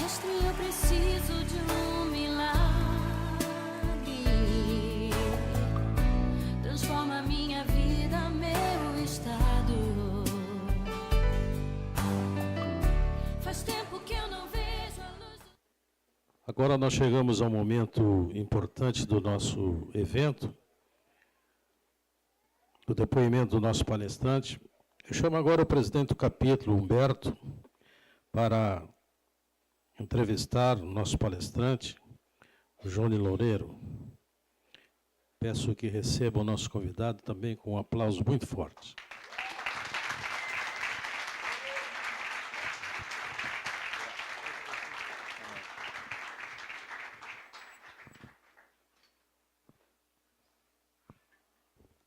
Mestre, eu preciso de um milagre. Transforma minha vida, meu estado. Faz tempo que eu não vejo a luz. Agora nós chegamos ao momento importante do nosso evento, do depoimento do nosso palestrante. Eu chamo agora o presidente do capítulo, Humberto, para entrevistar o nosso palestrante, o Johnny Loureiro. Peço que receba o nosso convidado também com um aplauso muito forte.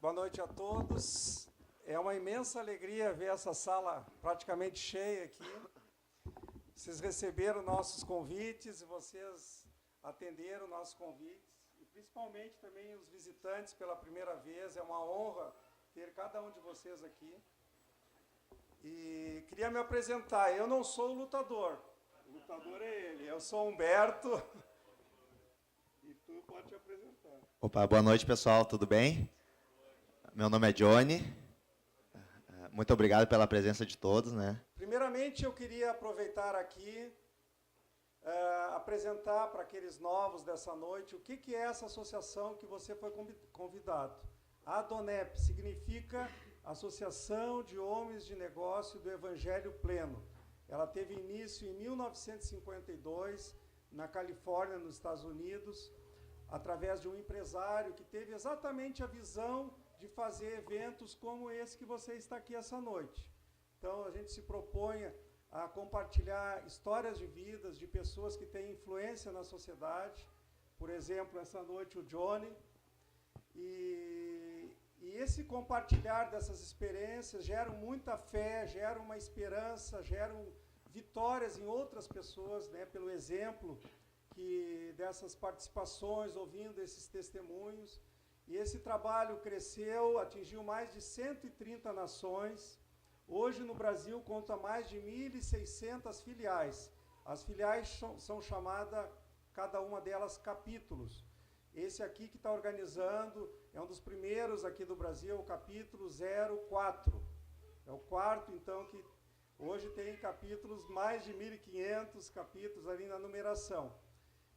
Boa noite a todos. É uma imensa alegria ver essa sala praticamente cheia aqui. Vocês receberam nossos convites e vocês atenderam nossos convites. E principalmente também os visitantes pela primeira vez. É uma honra ter cada um de vocês aqui. E queria me apresentar. Eu não sou o lutador. O lutador é ele. Eu sou Humberto. E tu pode te apresentar. Opa, boa noite, pessoal. Tudo bem? Meu nome é Johnny. Muito obrigado pela presença de todos, né? Primeiramente, eu queria aproveitar aqui, apresentar para aqueles novos dessa noite o que é essa associação que você foi convidado. A ADONEP significa Associação de Homens de Negócio do Evangelho Pleno. Ela teve início em 1952, na Califórnia, nos Estados Unidos, através de um empresário que teve exatamente a visão de fazer eventos como esse que você está aqui essa noite. Então, a gente se propõe a compartilhar histórias de vidas de pessoas que têm influência na sociedade. Por exemplo, essa noite o Johnny. E esse compartilhar dessas experiências gera muita fé, gera uma esperança, geram vitórias em outras pessoas, né, pelo exemplo dessas participações, ouvindo esses testemunhos. E esse trabalho cresceu, atingiu mais de 130 nações. Hoje, no Brasil, conta mais de 1.600 filiais. As filiais são chamadas, cada uma delas, capítulos. Esse aqui que está organizando é um dos primeiros aqui do Brasil, o capítulo 04. É o quarto, então, que hoje tem capítulos, mais de 1.500 capítulos ali na numeração.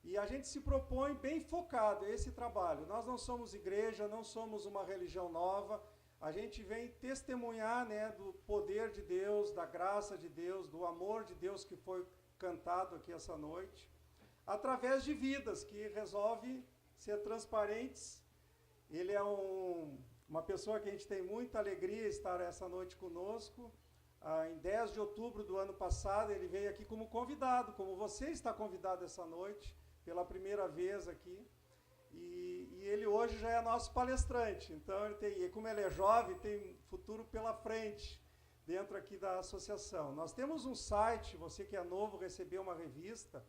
E a gente se propõe bem focado a esse trabalho. Nós não somos igreja, não somos uma religião nova. A gente vem testemunhar, né, do poder de Deus, da graça de Deus, do amor de Deus que foi cantado aqui essa noite, através de vidas que resolvem ser transparentes. Ele é uma pessoa que a gente tem muita alegria estar essa noite conosco. Em 10 de outubro do ano passado, ele veio aqui como convidado, como você está convidado essa noite, pela primeira vez aqui, e ele hoje já é nosso palestrante. Então, como ele é jovem, tem futuro pela frente, dentro aqui da associação. Nós temos um site, você que é novo, recebeu uma revista,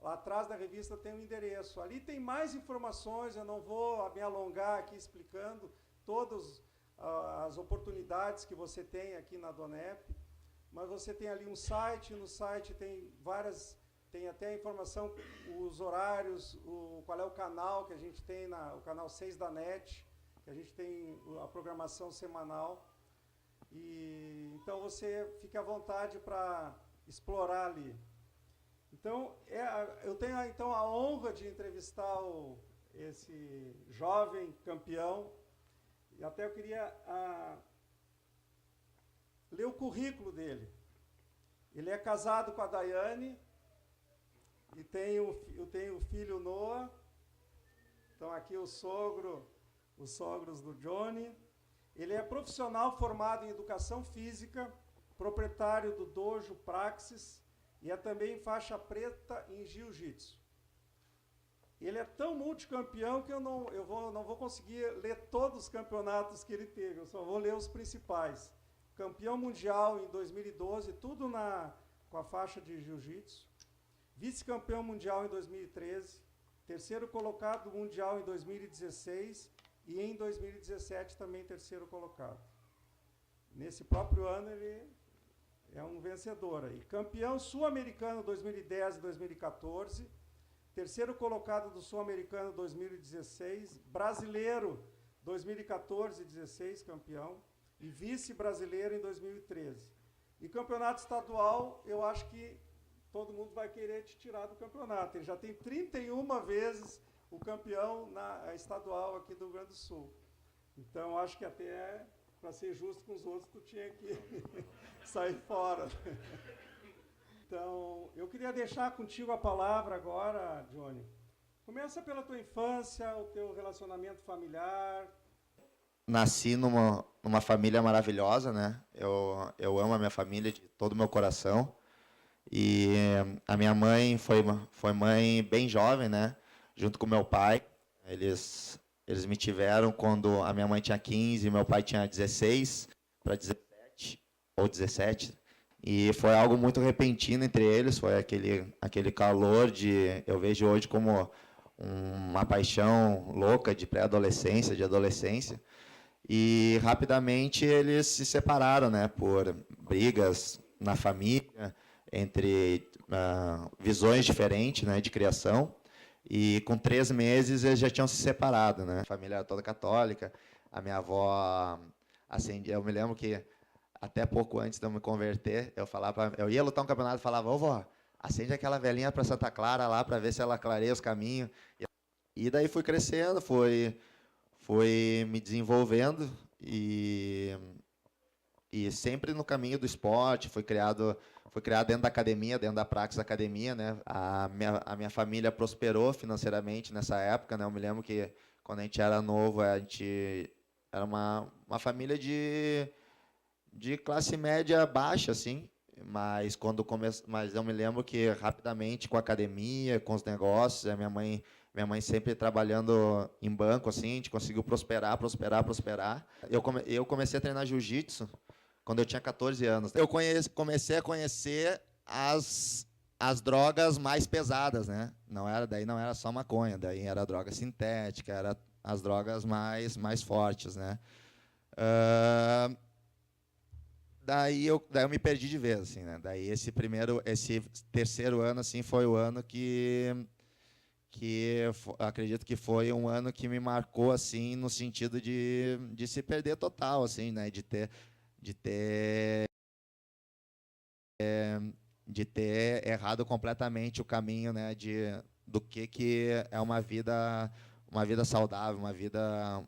lá atrás da revista tem um endereço. Ali tem mais informações, eu não vou me alongar aqui explicando todas as oportunidades que você tem aqui na ADONEP, mas você tem ali um site, no site tem até a informação, os horários, qual é o canal que a gente tem, o canal 6 da NET, que a gente tem a programação semanal. Então você fica à vontade para explorar ali. Então, eu tenho então a honra de entrevistar esse jovem campeão, e até eu queria ler o currículo dele. Ele é casado com a Daiane, e eu tenho o filho Noah. Então aqui os sogros do Johnny. Ele é profissional formado em educação física, proprietário do Dojo Praxis, e é também faixa preta em jiu-jitsu. Ele é tão multicampeão que eu não vou conseguir ler todos os campeonatos que ele teve, eu só vou ler os principais. Campeão mundial em 2012, tudo com a faixa de jiu-jitsu. Vice-campeão mundial em 2013, terceiro colocado mundial em 2016 e em 2017 também terceiro colocado. Nesse próprio ano ele É um vencedor aí. Campeão sul-americano 2010 e 2014. Terceiro colocado do sul-americano 2016. Brasileiro 2014 e 16, campeão. E vice-brasileiro em 2013. E campeonato estadual, eu acho que todo mundo vai querer te tirar do campeonato. Ele já tem 31 vezes o campeão na estadual aqui do Rio Grande do Sul. Então, acho que até, para ser justo com os outros, tu tinha que sair fora. Então, eu queria deixar contigo a palavra agora, Johnny. Começa pela tua infância, o teu relacionamento familiar. Nasci numa família maravilhosa, né? Eu amo a minha família de todo o meu coração. E a minha mãe foi mãe bem jovem, né? Junto com meu pai. Eles me tiveram quando a minha mãe tinha 15 e meu pai tinha 16 para 17 ou 17. E foi algo muito repentino entre eles, foi aquele calor de... Eu vejo hoje como uma paixão louca de pré-adolescência, de adolescência. E rapidamente eles se separaram, né, por brigas na família, entre visões diferentes, né, de criação. E com 3 meses eles já tinham se separado, né? A família era toda católica. A minha avó acendia. Eu me lembro que até pouco antes de eu me converter, eu ia lutar um campeonato e falava: ô vó, acende aquela velhinha para Santa Clara lá para ver se ela clareia os caminhos. E daí fui crescendo, fui me desenvolvendo e sempre no caminho do esporte. Fui criado dentro da academia, dentro da Praxis da academia, né? A minha família prosperou financeiramente nessa época, né? Eu me lembro que quando a gente era novo, a gente era uma família de classe média baixa, assim. Mas eu me lembro que rapidamente com a academia, com os negócios, a minha mãe sempre trabalhando em banco, assim, a gente conseguiu prosperar. Eu comecei a treinar jiu-jitsu quando eu tinha 14 anos. Eu comecei a conhecer as drogas mais pesadas, né? Daí não era só maconha, daí era droga sintética, era as drogas mais fortes, né? Daí eu me perdi de vez, assim, né? Daí esse terceiro ano, assim, foi o ano que acredito que foi um ano que me marcou, assim, no sentido de se perder total, assim, né? De ter errado completamente o caminho, né? Do que é uma vida saudável, uma vida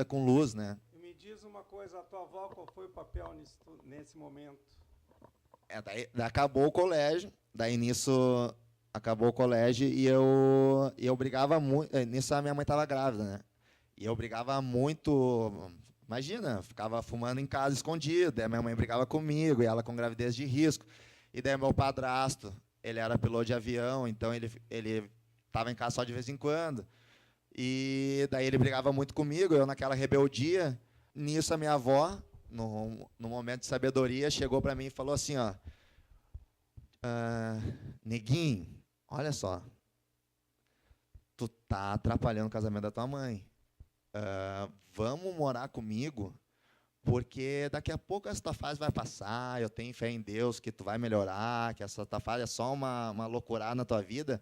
com luz, né? E me diz uma coisa, a tua avó, qual foi o papel nesse momento? Daí acabou o colégio, daí nisso acabou o colégio e eu brigava muito. Nisso a minha mãe estava grávida, né? E eu brigava muito. Imagina, ficava fumando em casa escondido, daí a minha mãe brigava comigo, e ela com gravidez de risco. E daí meu padrasto, ele era piloto de avião, então ele estava em casa só de vez em quando. E daí ele brigava muito comigo, eu naquela rebeldia. Nisso a minha avó, no momento de sabedoria, chegou para mim e falou assim, ó: neguinho, olha só, tu tá atrapalhando o casamento da tua mãe. Vamos morar comigo, porque daqui a pouco essa tua fase vai passar, eu tenho fé em Deus que tu vai melhorar, que essa tua fase é só uma loucurada na tua vida.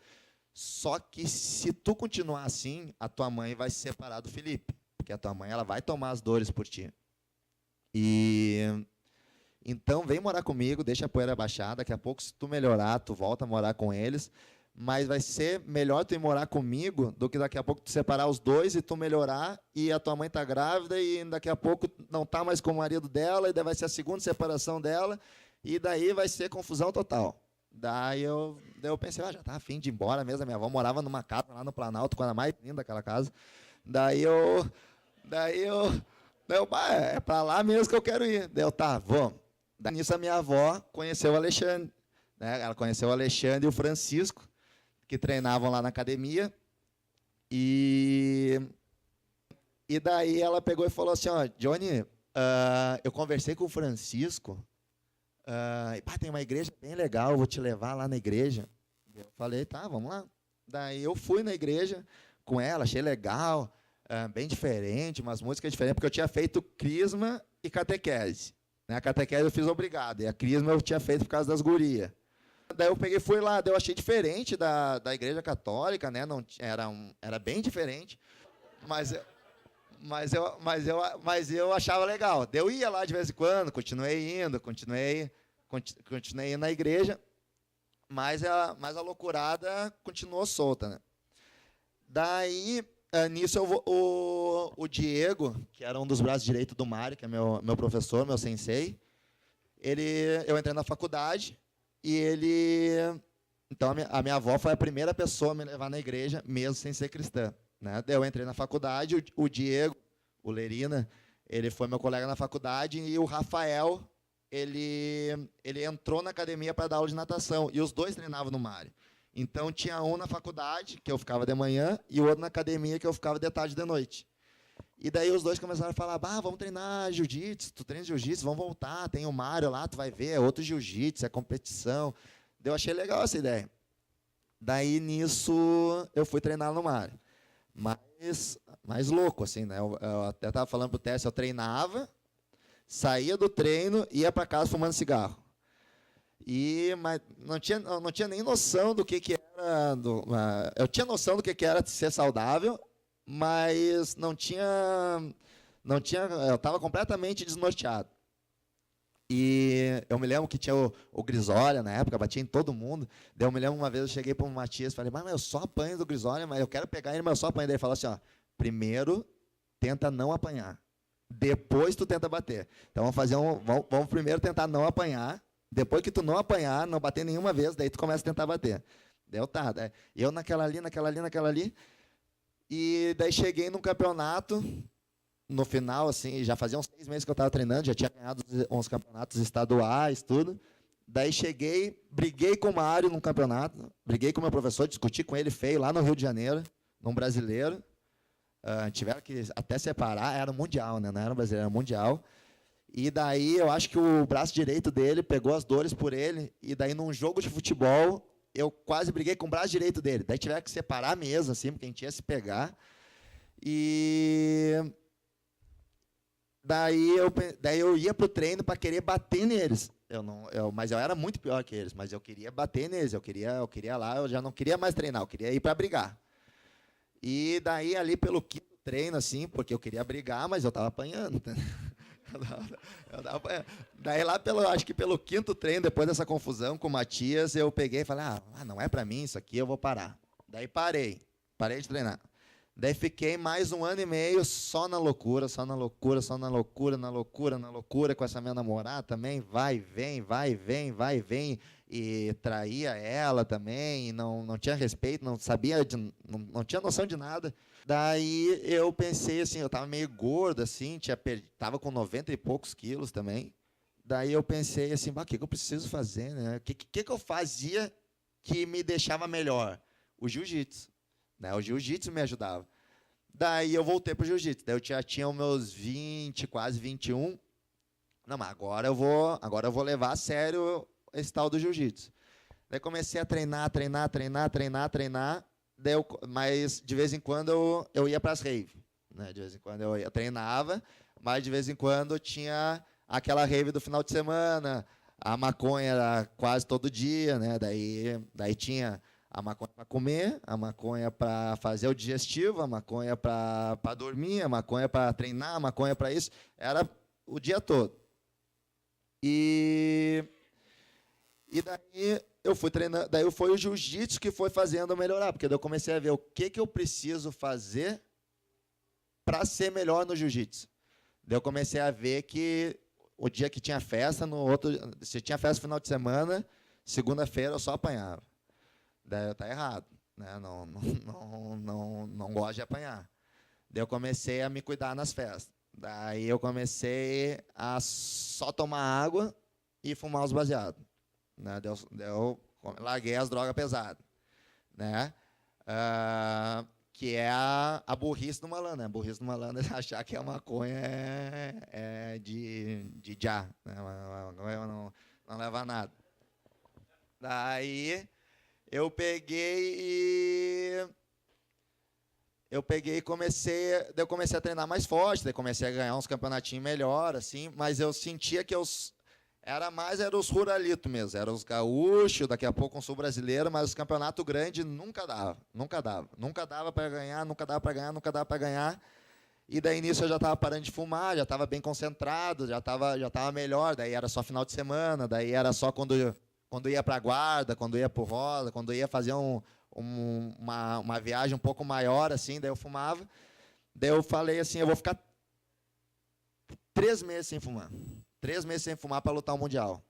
Só que se tu continuar assim, a tua mãe vai se separar do Felipe, porque a tua mãe ela vai tomar as dores por ti. E então vem morar comigo, deixa a poeira baixar, daqui a pouco se tu melhorar, tu volta a morar com eles. Mas vai ser melhor tu ir morar comigo do que daqui a pouco tu separar os dois e tu melhorar e a tua mãe tá grávida e daqui a pouco não tá mais com o marido dela e daí vai ser a segunda separação dela e daí vai ser confusão total. Daí eu pensei, já tá a fim de ir embora mesmo. A minha avó morava numa casa lá no Planalto, com a mais linda aquela casa. Daí eu é para lá mesmo que eu quero ir. Daí eu, tá, vamos. Daí nisso a minha avó conheceu o Alexandre, né? Ela conheceu o Alexandre e o Francisco, que treinavam lá na academia, e daí ela pegou e falou assim, ó, Johnny, eu conversei com o Francisco, tem uma igreja bem legal, eu vou te levar lá na igreja. Eu falei, tá, vamos lá. Daí eu fui na igreja com ela, achei legal, bem diferente, umas músicas diferentes, porque eu tinha feito crisma e catequese. Né? A catequese eu fiz obrigado, e a crisma eu tinha feito por causa das gurias. Daí eu peguei, fui lá, daí eu achei diferente da igreja católica, né? Não, era bem diferente, mas eu achava legal. Daí eu ia lá de vez em quando, continuei indo na igreja, mas a loucurada continuou solta, né? Daí, nisso, o Diego, que era um dos braços direitos do Mário, que é meu professor, meu sensei, eu entrei na faculdade e ele... Então, a minha avó foi a primeira pessoa a me levar na igreja, mesmo sem ser cristã. Né? Daí eu entrei na faculdade, o Diego, o Lerina, ele foi meu colega na faculdade, e o Rafael, ele entrou na academia para dar aula de natação, e os dois treinavam no Mário. Então, tinha um na faculdade, que eu ficava de manhã, e o outro na academia, que eu ficava de tarde e de noite. E daí os dois começaram a falar, vamos treinar jiu-jitsu, tu treina jiu-jitsu, vamos voltar, tem o Mário lá, tu vai ver, é outro jiu-jitsu, é competição. Daí eu achei legal essa ideia. Daí, nisso, eu fui treinar no Mário. Mas mais louco, assim, né? Eu até estava falando para o Tess, eu treinava, saía do treino e ia para casa fumando cigarro. Mas não tinha nem noção do que era. Eu tinha noção do que era ser saudável, mas não tinha. Eu estava completamente desnorteado. E eu me lembro que tinha o Grisolha na época, batia em todo mundo. Daí eu me lembro uma vez, eu cheguei para o Matias e falei, mas eu só apanho do Grisolha, mas eu quero pegar ele, mas eu só apanho. Daí ele falou assim, primeiro tenta não apanhar, depois tu tenta bater. Então vamos primeiro tentar não apanhar, depois que tu não apanhar, não bater nenhuma vez, daí tu começa a tentar bater. Daí eu naquela ali, e daí cheguei num campeonato. No final, assim, já fazia uns 6 meses que eu estava treinando, já tinha ganhado uns campeonatos estaduais, tudo. Daí cheguei, briguei com o Mário num campeonato, briguei com o meu professor, discuti com ele feio lá no Rio de Janeiro, num brasileiro. Tiveram que até separar, era mundial, né? Não era brasileiro, era mundial. E daí eu acho que o braço direito dele pegou as dores por ele, e daí num jogo de futebol, eu quase briguei com o braço direito dele. Daí tiveram que separar mesmo, assim, porque a gente ia se pegar. Daí eu ia para o treino para querer bater neles. Mas eu era muito pior que eles, mas eu queria bater neles, eu queria lá, eu já não queria mais treinar, eu queria ir para brigar. E daí ali pelo quinto treino, assim, porque eu queria brigar, mas eu estava apanhando. Eu tava apanhando. Daí lá acho que pelo quinto treino, depois dessa confusão com o Matias, eu peguei e falei, não é para mim isso aqui, eu vou parar. Daí parei de treinar. Daí fiquei mais 1 ano e meio só na loucura, com essa minha namorada também, vai, vem, e traía ela também, e não tinha respeito, não tinha noção de nada. Daí eu pensei assim, eu estava meio gordo, assim, estava com 90 e poucos quilos também. Daí eu pensei assim, o que eu preciso fazer, né? O que eu fazia que me deixava melhor? O jiu-jitsu. Né? O jiu-jitsu me ajudava. Daí eu voltei para o jiu-jitsu. Daí eu já tinha os meus 20, quase 21. Não, mas agora eu vou levar a sério esse tal do jiu-jitsu. Daí comecei a treinar. Daí mas de vez em quando eu ia para as raves. Né? De vez em quando eu treinava, mas de vez em quando tinha aquela rave do final de semana. A maconha era quase todo dia, né? Daí tinha a maconha para comer, a maconha para fazer o digestivo, a maconha para dormir, a maconha para treinar, a maconha para isso. Era o dia todo. E daí eu fui treinando, daí foi o jiu-jitsu que foi fazendo eu melhorar, porque daí eu comecei a ver o que eu preciso fazer para ser melhor no jiu-jitsu. Daí eu comecei a ver que o dia que tinha festa, se tinha festa no final de semana, segunda-feira eu só apanhava. Daí tá errado, né? Não gosto de apanhar. Daí eu comecei a me cuidar nas festas. Daí eu comecei a só tomar água e fumar os baseados. Né? Daí eu larguei as drogas pesadas. Né? Que é a burrice do malandro. Né? A burrice do malandro é achar que a maconha é de já. Né? A maconha não leva a nada. Daí eu peguei e eu peguei e daí eu comecei a treinar mais forte, daí comecei a ganhar uns campeonatinhos melhor, assim, mas eu sentia que era os ruralitos mesmo, eram os gaúchos, daqui a pouco um sul-brasileiro, mas os campeonatos grandes nunca dava para ganhar, nunca dava para ganhar. E daí nisso eu já estava parando de fumar, já estava bem concentrado, já estava melhor, daí era só final de semana, daí era só quando ia para a guarda, quando ia para o roda, quando ia fazer uma viagem um pouco maior, assim, daí eu fumava. Daí eu falei assim, eu vou ficar 3 meses sem fumar. 3 meses sem fumar para lutar o Mundial.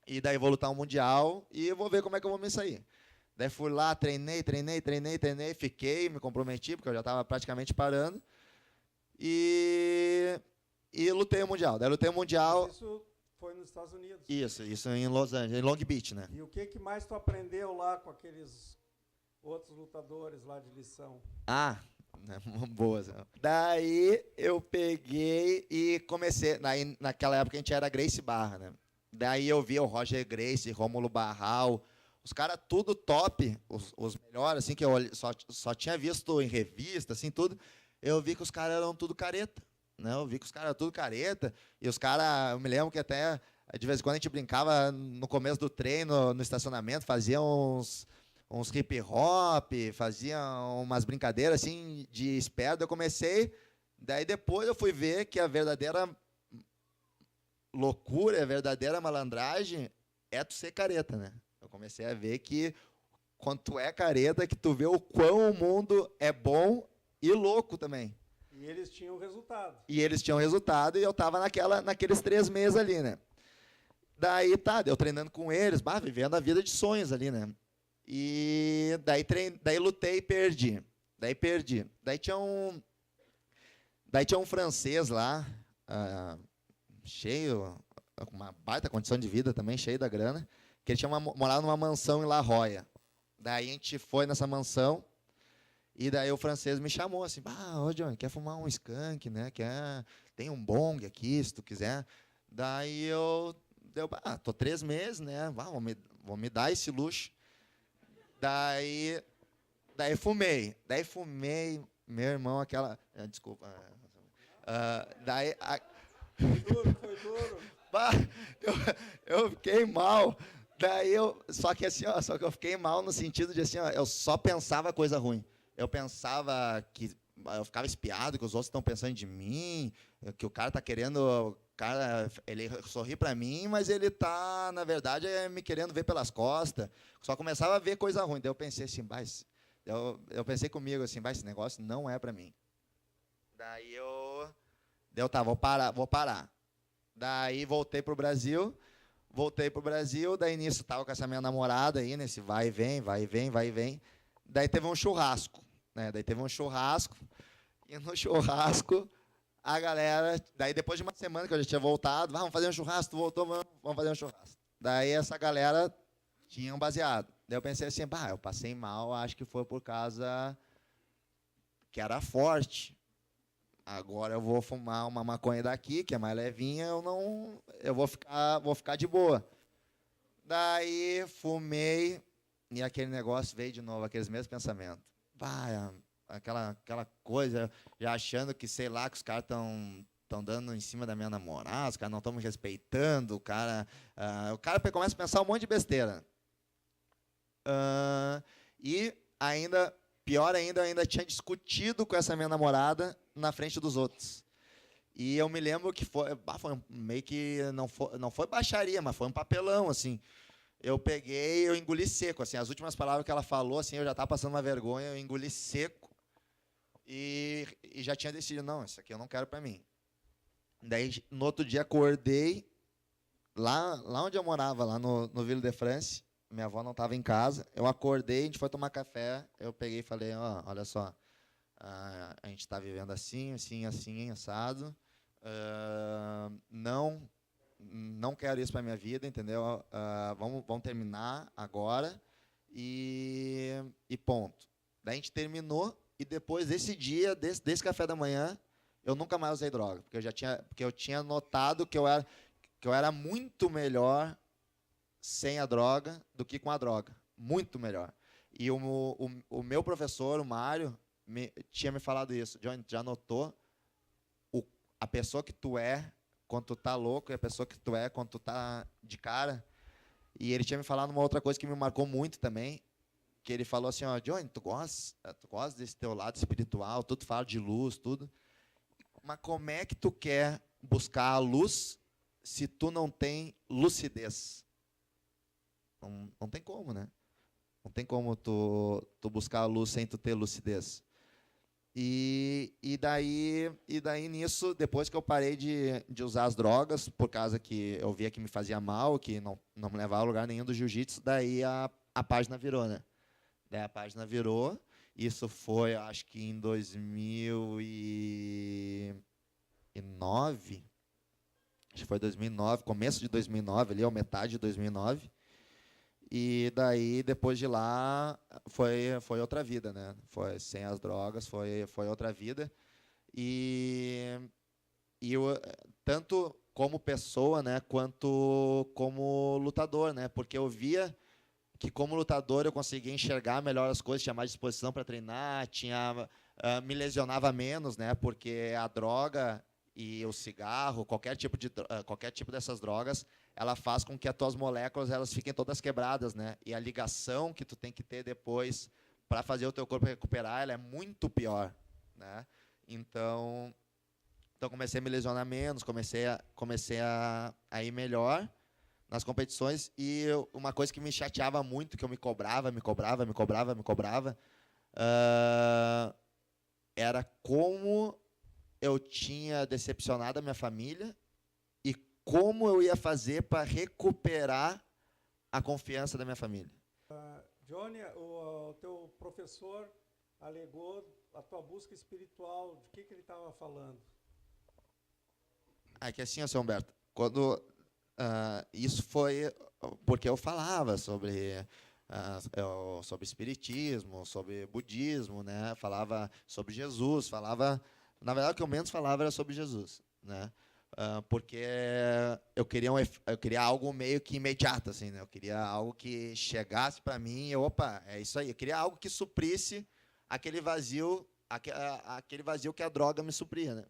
E daí vou lutar o Mundial e vou ver como é que eu vou me sair. Daí fui lá, treinei, fiquei, me comprometi, porque eu já estava praticamente parando. E lutei o Mundial. Daí lutei o Mundial. Isso foi nos Estados Unidos. Isso em Los Angeles, em Long Beach, né? E o que mais tu aprendeu lá com aqueles outros lutadores lá de lição? Boas. Daí eu peguei e comecei. Naquela época a gente era Gracie Barra, né? Daí eu vi o Roger Gracie, Rômulo Barral, os caras tudo top, os melhores, assim, que eu só tinha visto em revista, assim, tudo. Eu vi que os caras eram tudo careta, né? E os caras, eu me lembro que até, de vez em quando a gente brincava no começo do treino, no estacionamento, fazia uns hip hop, fazia umas brincadeiras assim de esperto. Eu comecei, daí depois eu fui ver que a verdadeira loucura, a verdadeira malandragem é tu ser careta, né? Eu comecei a ver que quando tu é careta, que tu vê o quão o mundo é bom e louco também. E eles tinham resultado. E eu estava naqueles 3 meses ali, né? Daí eu treinando com eles, vivendo a vida de sonhos ali, né? E daí lutei e perdi. Daí tinha um francês lá, cheio, com uma baita condição de vida também, cheio da grana, que ele morava numa mansão em La Jolla. Daí a gente foi nessa mansão, e daí o francês me chamou assim, ô Johnny, quer fumar um skunk, né? Tem um bong aqui, se tu quiser. Daí tô 3 meses, né? Vou me dar esse luxo. Daí fumei, meu irmão, desculpa. Foi duro. Eu fiquei mal. Só que eu fiquei mal no sentido de assim, eu só pensava coisa ruim. Eu pensava que eu ficava espiado, que os outros estão pensando de mim, que o cara está querendo, ele sorri para mim, mas ele está, na verdade, me querendo ver pelas costas. Só começava a ver coisa ruim. Daí eu pensei assim, eu pensei comigo assim, esse negócio não é para mim. Daí vou parar. Daí voltei pro Brasil, daí nisso estava com essa minha namorada aí, nesse vai e vem. Daí teve um churrasco, né? E no churrasco, a galera, daí depois de uma semana que eu já tinha voltado, vamos fazer um churrasco, tu voltou, vamos fazer um churrasco. Daí essa galera tinha um baseado. Daí eu pensei assim, eu passei mal, acho que foi por causa que era forte. Agora eu vou fumar uma maconha daqui, que é mais levinha, eu vou ficar de boa. Daí fumei e aquele negócio veio de novo, aqueles mesmos pensamentos. Aquela coisa, já achando que, sei lá, que os caras estão dando em cima da minha namorada, os caras não estão me respeitando, o cara começa a pensar um monte de besteira. E pior ainda, eu ainda tinha discutido com essa minha namorada na frente dos outros. E eu me lembro que foi meio que, não foi baixaria, mas foi um papelão, assim. Eu peguei, eu engoli seco, assim, as últimas palavras que ela falou, assim, eu já estava passando uma vergonha, eu engoli seco e já tinha decidido, não, isso aqui eu não quero para mim. Daí, no outro dia, acordei, lá onde eu morava, lá no Ville de France, minha avó não estava em casa, eu acordei, a gente foi tomar café, eu peguei e falei, olha só, a gente está vivendo assim, assado, não quero isso para minha vida, entendeu? Vamos terminar agora e ponto. Daí a gente terminou e depois desse dia, desse café da manhã, eu nunca mais usei droga, porque eu tinha notado que eu era muito melhor sem a droga do que com a droga, muito melhor. E o meu professor, o Mário, tinha me falado isso. Johnny, já notou a pessoa que tu é quando tu tá louco e a pessoa que tu é quando tu tá de cara? E ele tinha me falado uma outra coisa que me marcou muito também, que ele falou assim, ó, Johnny, tu gosta desse teu lado espiritual, tu fala de luz, tudo, mas como é que tu quer buscar a luz se tu não tem lucidez? Não tem como, né? Não tem como tu buscar a luz sem tu ter lucidez. E daí nisso, depois que eu parei de usar as drogas, por causa que eu via que me fazia mal, que não me levava a lugar nenhum do jiu-jitsu, daí a página virou, né? Daí a página virou, isso foi, acho que em 2009, acho que foi 2009, começo de 2009, ali, ou metade de 2009. E daí, depois de lá, foi outra vida, né? Foi sem as drogas, foi outra vida. E eu, tanto como pessoa, né, quanto como lutador, né? Porque eu via que como lutador eu conseguia enxergar melhor as coisas, tinha mais disposição para treinar, me lesionava menos, né? Porque a droga e o cigarro, qualquer tipo dessas drogas, ela faz com que as tuas moléculas elas fiquem todas quebradas, né? E a ligação que tu tem que ter depois para fazer o teu corpo recuperar, ela é muito pior, né? Então comecei a me lesionar menos, comecei a ir melhor nas competições. E uma coisa que me chateava muito, que eu me cobrava, era como eu tinha decepcionado a minha família e como eu ia fazer para recuperar a confiança da minha família. Johnny, o teu professor alegou a tua busca espiritual. De que ele estava falando? Que assim, seu Humberto, quando isso foi porque eu falava sobre espiritismo, sobre budismo, né? Falava sobre Jesus, na verdade o que eu menos falava era sobre Jesus, né? Porque eu queria algo meio que imediato, assim, né? Eu queria algo que chegasse para mim e, opa, é isso aí. Eu queria algo que suprisse aquele vazio que a droga me supria, né?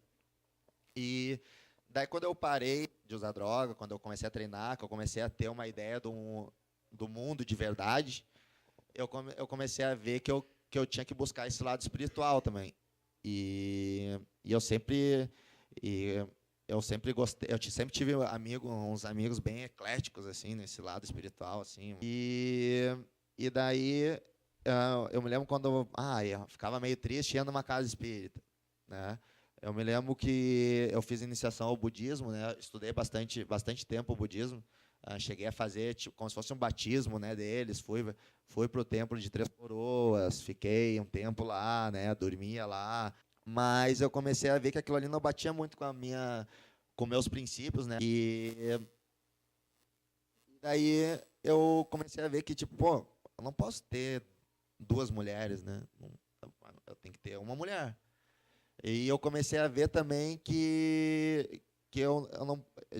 E daí, quando eu parei de usar droga, quando eu comecei a treinar, que eu comecei a ter uma ideia do mundo de verdade, eu comecei a ver que eu tinha que buscar esse lado espiritual também. E eu sempre gostei, eu sempre tive uns amigos bem ecléticos assim nesse lado espiritual assim. E daí eu me lembro quando eu ficava meio triste indo numa casa espírita, né? Eu me lembro que eu fiz iniciação ao budismo, né? Estudei bastante tempo o budismo. Cheguei a fazer como se fosse um batismo, né, deles. Fui para o templo de Três Coroas, fiquei um tempo lá, né, dormia lá. Mas eu comecei a ver que aquilo ali não batia muito com meus princípios, né? E daí eu comecei a ver que eu não posso ter duas mulheres, né? Eu tenho que ter uma mulher. E eu comecei a ver também que eu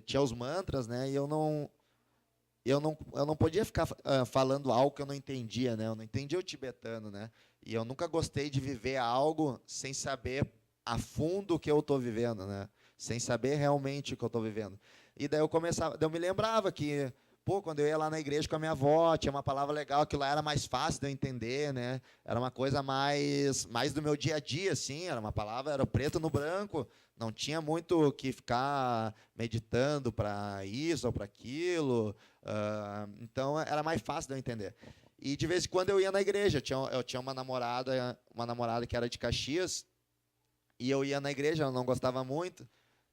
tinha os mantras, né? E eu não podia ficar falando algo que eu não entendia, né? Eu não entendia o tibetano, né? E eu nunca gostei de viver algo sem saber a fundo o que eu estou vivendo, né? Sem saber realmente o que eu estou vivendo. E daí eu me lembrava que quando eu ia lá na igreja com a minha avó, tinha uma palavra legal, que lá era mais fácil de eu entender, né? Era uma coisa mais do meu dia a dia, assim, era uma palavra, era o preto no branco, não tinha muito que ficar meditando para isso ou para aquilo, então era mais fácil de eu entender. E de vez em quando eu ia na igreja, eu tinha uma namorada que era de Caxias, e eu ia na igreja, ela não gostava muito,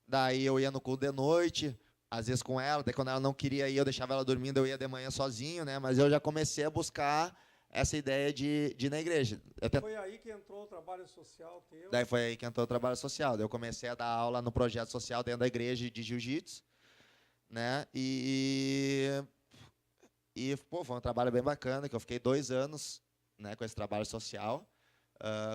daí eu ia no culto de noite, às vezes com ela, daí quando ela não queria ir, eu deixava ela dormindo, eu ia de manhã sozinho, né? Mas eu já comecei a buscar essa ideia de ir na igreja. Foi aí que entrou o trabalho social teu? Daí foi aí que entrou o trabalho social. Daí eu comecei a dar aula no projeto social dentro da igreja de jiu-jitsu, né? Foi um trabalho bem bacana, que eu fiquei 2 anos, né, com esse trabalho social.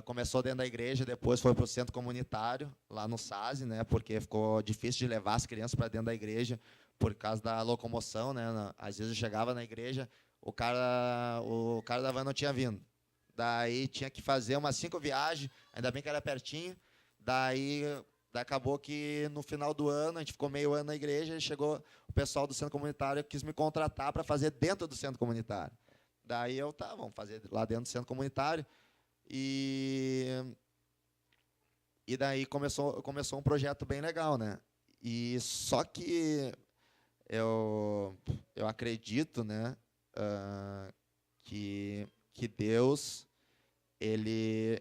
Começou dentro da igreja, depois foi para o centro comunitário, lá no SASE, né, porque ficou difícil de levar as crianças para dentro da igreja por causa da locomoção, né? Às vezes eu chegava na igreja, o cara da van não tinha vindo. Daí tinha que fazer umas 5 viagens, ainda bem que era pertinho. Daí acabou que no final do ano, a gente ficou meio ano na igreja, e chegou o pessoal do centro comunitário que quis me contratar para fazer dentro do centro comunitário. Daí eu, tá, vamos fazer lá dentro do centro comunitário. E daí começou um projeto bem legal, né? E só que eu acredito, né, que Deus ele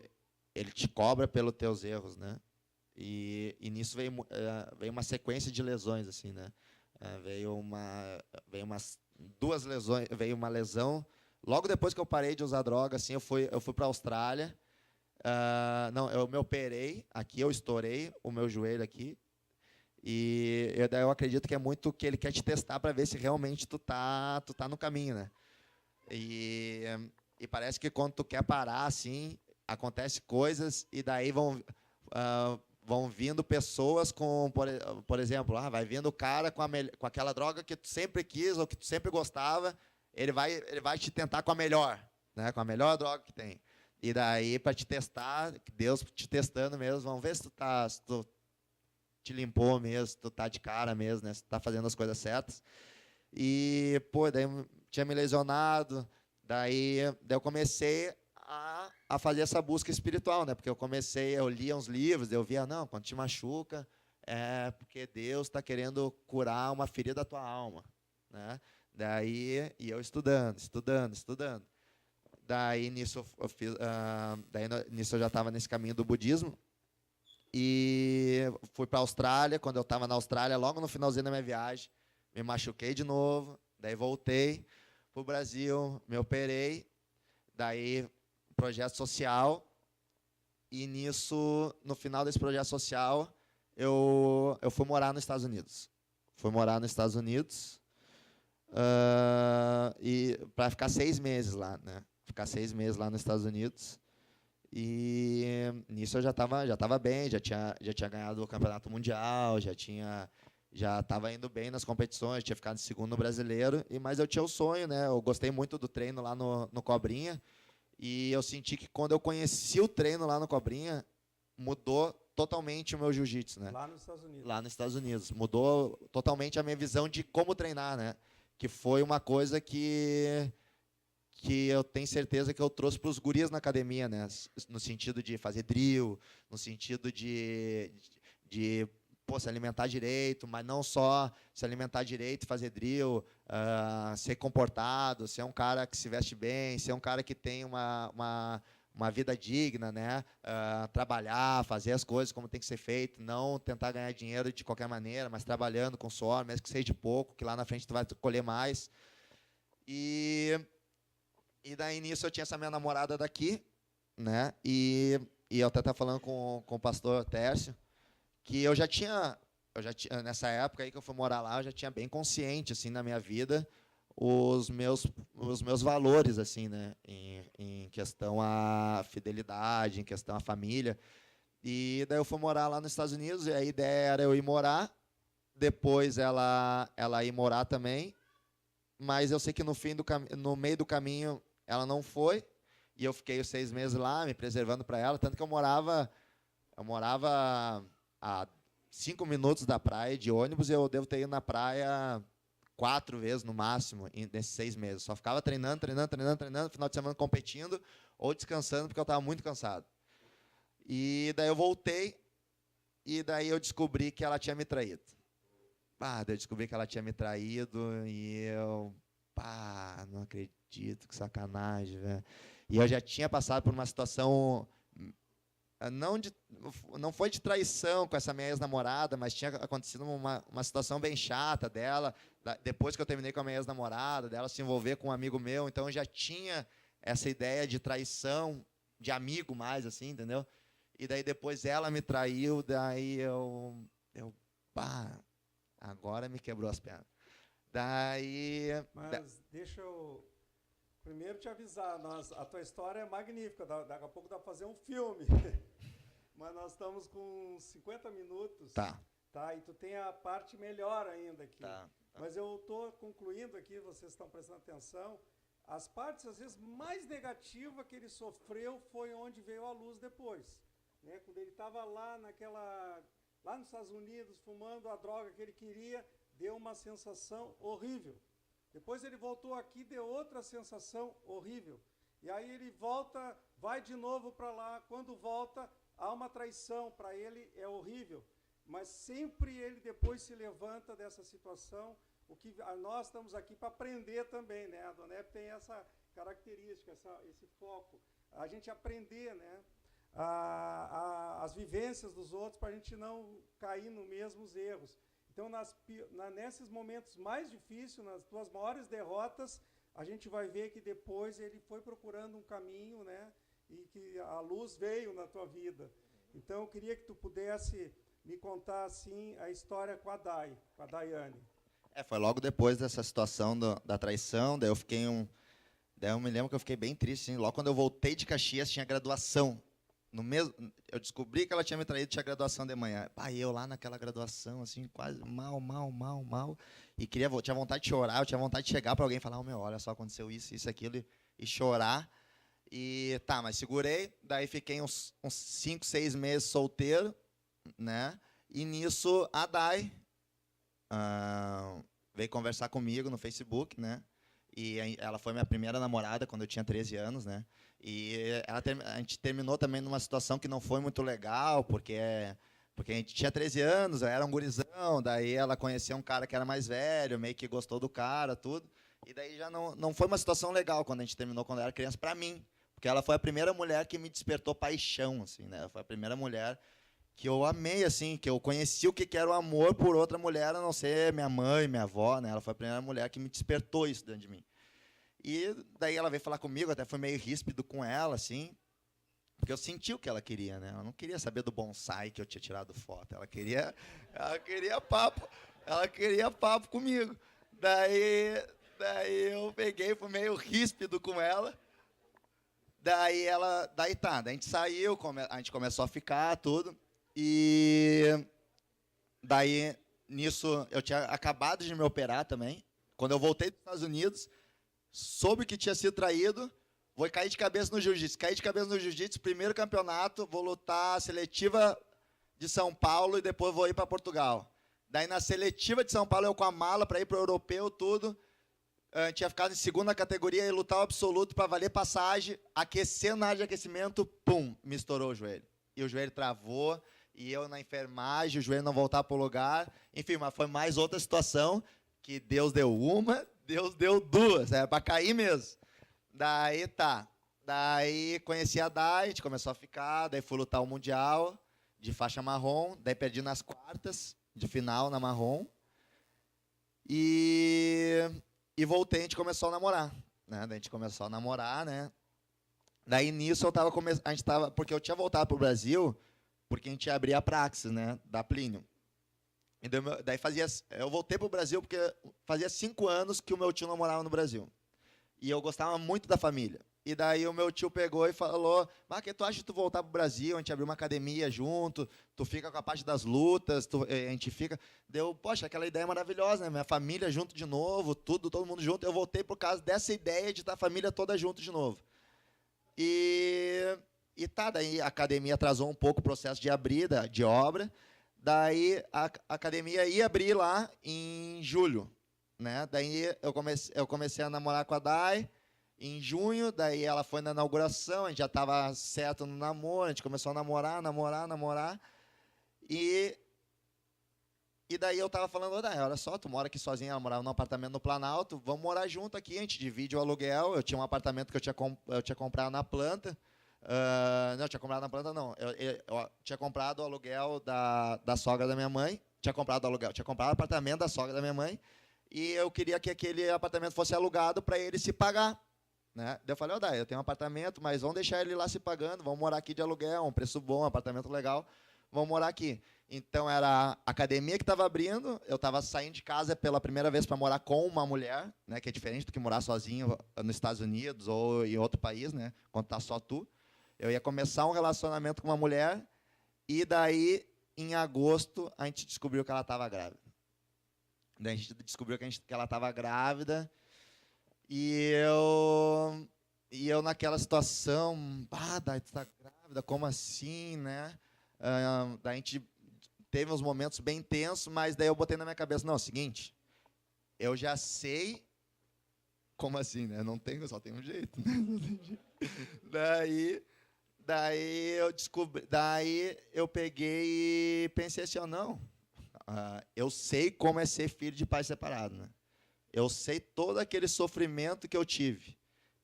te cobra pelos teus erros, né? E nisso veio uma sequência de lesões, assim, né? Veio umas 2 lesões, veio uma lesão. Logo depois que eu parei de usar droga, assim, eu fui para a Austrália. Não, eu me operei aqui, eu estourei o meu joelho aqui. E daí eu acredito que é muito que ele quer te testar para ver se realmente tu tá no caminho, né? E parece que quando tu quer parar, assim, acontece coisas e daí vão vindo pessoas com, por exemplo, vai vindo o cara com aquela droga que tu sempre quis ou que tu sempre gostava, ele vai te tentar com a melhor, né? Com a melhor droga que tem. E daí, para te testar, Deus te testando mesmo, vamos ver se tu te limpou mesmo, se tu tá de cara mesmo, né? Se tu tá fazendo as coisas certas. E, daí tinha me lesionado, daí eu comecei a fazer essa busca espiritual, né? Porque eu lia uns livros, eu via, não, quando te machuca, é porque Deus está querendo curar uma ferida da tua alma, né? Daí, e eu estudando. Daí, nisso eu já estava nesse caminho do budismo, e fui para a Austrália. Quando eu estava na Austrália, logo no finalzinho da minha viagem, me machuquei de novo, daí voltei para o Brasil, me operei, daí projeto social, e nisso, no final desse projeto social, eu fui morar nos Estados Unidos. E para ficar 6 meses lá, né? Ficar 6 meses lá nos Estados Unidos. E nisso eu já estava bem, já tinha ganhado o campeonato mundial, já estava indo bem nas competições, tinha ficado em segundo no brasileiro, mas eu tinha o sonho, né? Eu gostei muito do treino lá no Cobrinha, e eu senti que quando eu conheci o treino lá no Cobrinha, mudou totalmente o meu jiu-jitsu, né? Lá nos Estados Unidos. Lá nos Estados Unidos. Mudou totalmente a minha visão de como treinar, né? Que foi uma coisa que eu tenho certeza que eu trouxe para os guris na academia, né? No sentido de fazer drill, no sentido de se alimentar direito, mas não só se alimentar direito e fazer drill, ser comportado, ser um cara que se veste bem, ser um cara que tem uma vida digna, né? Trabalhar, fazer as coisas como tem que ser feito, não tentar ganhar dinheiro de qualquer maneira, mas trabalhando com suor, mesmo que seja de pouco, que lá na frente tu vai colher mais. E daí, nisso, eu tinha essa minha namorada daqui, né? E eu até estava falando com o pastor Tércio, que eu já tinha, nessa época aí que eu fui morar lá, eu já tinha bem consciente, assim, na minha vida, os meus valores, assim, né? Em questão à fidelidade, em questão à família. E daí eu fui morar lá nos Estados Unidos, e a ideia era eu ir morar, depois ela ir morar também, mas eu sei que no meio do caminho ela não foi, e eu fiquei os 6 meses lá, me preservando para ela, tanto que eu morava a 5 minutos da praia de ônibus, e eu devo ter ido na praia 4 vezes no máximo nesses 6 meses. Só ficava treinando, final de semana competindo ou descansando, porque eu estava muito cansado. E daí eu voltei, e daí eu descobri que ela tinha me traído. Daí eu descobri que ela tinha me traído, e eu... não acredito, que sacanagem, velho. E eu já tinha passado por uma situação, não foi de traição com essa minha ex-namorada, mas tinha acontecido uma situação bem chata dela, depois que eu terminei com a minha ex-namorada, dela se envolver com um amigo meu, então eu já tinha essa ideia de traição, de amigo mais, assim, entendeu? E daí depois ela me traiu, daí agora me quebrou as pernas. Mas deixa eu primeiro te avisar, a tua história é magnífica, daqui a pouco dá para fazer um filme. Mas nós estamos com 50 minutos. Tá. E tu tem a parte melhor ainda aqui. Tá. Mas eu estou concluindo aqui, vocês estão prestando atenção, as partes, às vezes, mais negativas que ele sofreu foi onde veio a luz depois. Né? Quando ele estava lá nos Estados Unidos, fumando a droga que ele queria, deu uma sensação horrível. Depois ele voltou aqui, deu outra sensação horrível. E aí ele volta, vai de novo para lá. Quando volta, há uma traição, para ele é horrível. Mas sempre ele depois se levanta dessa situação. Nós estamos aqui para aprender também, né? A Dona Hebe tem essa característica, esse foco. A gente aprender, né? As vivências dos outros para a gente não cair nos mesmos erros. Então, nesses momentos mais difíceis, nas tuas maiores derrotas, a gente vai ver que depois ele foi procurando um caminho, né? E que a luz veio na tua vida. Então, eu queria que tu pudesse me contar assim a história com a Daiane. Foi logo depois dessa situação da traição, daí eu me lembro que eu fiquei bem triste, assim, logo quando eu voltei de Caxias, tinha graduação. Eu descobri que ela tinha me traído, tinha graduação de manhã. Eu lá naquela graduação, assim, quase mal. E tinha vontade de chorar, eu tinha vontade de chegar para alguém e falar, olha só, aconteceu isso, aquilo, e chorar. E mas segurei, daí fiquei uns 5, 6 meses solteiro, né? E nisso a Dai veio conversar comigo no Facebook, né? E ela foi minha primeira namorada quando eu tinha 13 anos, né? E a gente terminou também numa situação que não foi muito legal, porque a gente tinha 13 anos, eu era um gurizão, daí ela conhecia um cara que era mais velho, meio que gostou do cara, tudo. E daí já não foi uma situação legal quando a gente terminou, quando eu era criança, para mim. Porque ela foi a primeira mulher que me despertou paixão, assim, né? Ela foi a primeira mulher que eu amei, assim, que eu conheci o que era o amor por outra mulher, a não ser minha mãe, minha avó, né? Ela foi a primeira mulher que me despertou isso dentro de mim. E daí ela veio falar comigo, até foi meio ríspido com ela, assim, porque eu senti o que ela queria, né? Ela não queria saber do bonsai que eu tinha tirado foto, ela queria papo comigo. Daí eu peguei, fui meio ríspido com ela. Daí a gente saiu, a gente começou a ficar, tudo. E daí, nisso, eu tinha acabado de me operar também. Quando eu voltei dos Estados Unidos, soube que tinha sido traído, vou cair de cabeça no jiu-jitsu. Caí de cabeça no jiu-jitsu, primeiro campeonato, vou lutar a seletiva de São Paulo e depois vou ir para Portugal. Daí, na seletiva de São Paulo, eu com a mala para ir para o europeu, tudo. Tinha ficado em segunda categoria e lutar o absoluto para valer passagem. Aquecendo na área de aquecimento, pum, me estourou o joelho. E o joelho travou, e eu na enfermagem, o joelho não voltava para o lugar. Enfim, mas foi mais outra situação que Deus deu uma, Deus deu duas, para cair mesmo. Daí conheci a Dai, a gente começou a ficar, daí fui lutar o Mundial de faixa marrom, daí perdi nas quartas de final na marrom. E voltei, a gente começou a namorar, né? Daí a gente começou a namorar, né? Daí nisso porque eu tinha voltado para o Brasil, porque a gente ia abrir a Praxis, né? Da Plínio. E daí eu voltei para o Brasil porque fazia 5 anos que o meu tio não morava no Brasil. E eu gostava muito da família. E daí o meu tio pegou e falou, que tu acha de tu voltar para o Brasil, a gente abriu uma academia junto, tu fica com a parte das lutas, a gente fica... Poxa, aquela ideia maravilhosa, né? Minha família junto de novo, todo mundo junto. Eu voltei por causa dessa ideia de estar a família toda junto de novo. Daí a academia atrasou um pouco o processo de abrir, de obra. Daí a academia ia abrir lá em julho, né? Daí eu comecei a namorar com a Dai em junho, daí ela foi na inauguração, a gente já estava certo no namoro, a gente começou a namorar. E daí eu estava falando, Dai, olha só, tu mora aqui sozinha, ela morava num apartamento no Planalto, vamos morar junto aqui, a gente divide o aluguel. Eu tinha um apartamento que eu tinha comprado na planta. Não, tinha comprado na planta, não. Eu tinha comprado o aluguel da sogra da minha mãe. Tinha comprado o apartamento da sogra da minha mãe. E eu queria que aquele apartamento fosse alugado para ele se pagar, né? Daí eu falei, Dai, eu tenho um apartamento, mas vamos deixar ele lá se pagando, vamos morar aqui de aluguel, um preço bom, um apartamento legal, vamos morar aqui. Então, era a academia que estava abrindo, eu estava saindo de casa pela primeira vez para morar com uma mulher, né, que é diferente do que morar sozinho nos Estados Unidos ou em outro país, né, quando está só tu. Eu ia começar um relacionamento com uma mulher e daí, em agosto, a gente descobriu que ela estava grávida. Daí a gente descobriu que ela estava grávida E eu naquela situação, daí tu tá grávida, como assim, né? Daí a gente teve uns momentos bem tensos, mas daí eu botei na minha cabeça, não, é o seguinte, eu já sei, como assim, né? Não tem, só tem um jeito, né? Não tem jeito. Daí eu descobri, daí eu peguei e pensei assim, não, eu sei como é ser filho de pai separado, né? Eu sei todo aquele sofrimento que eu tive.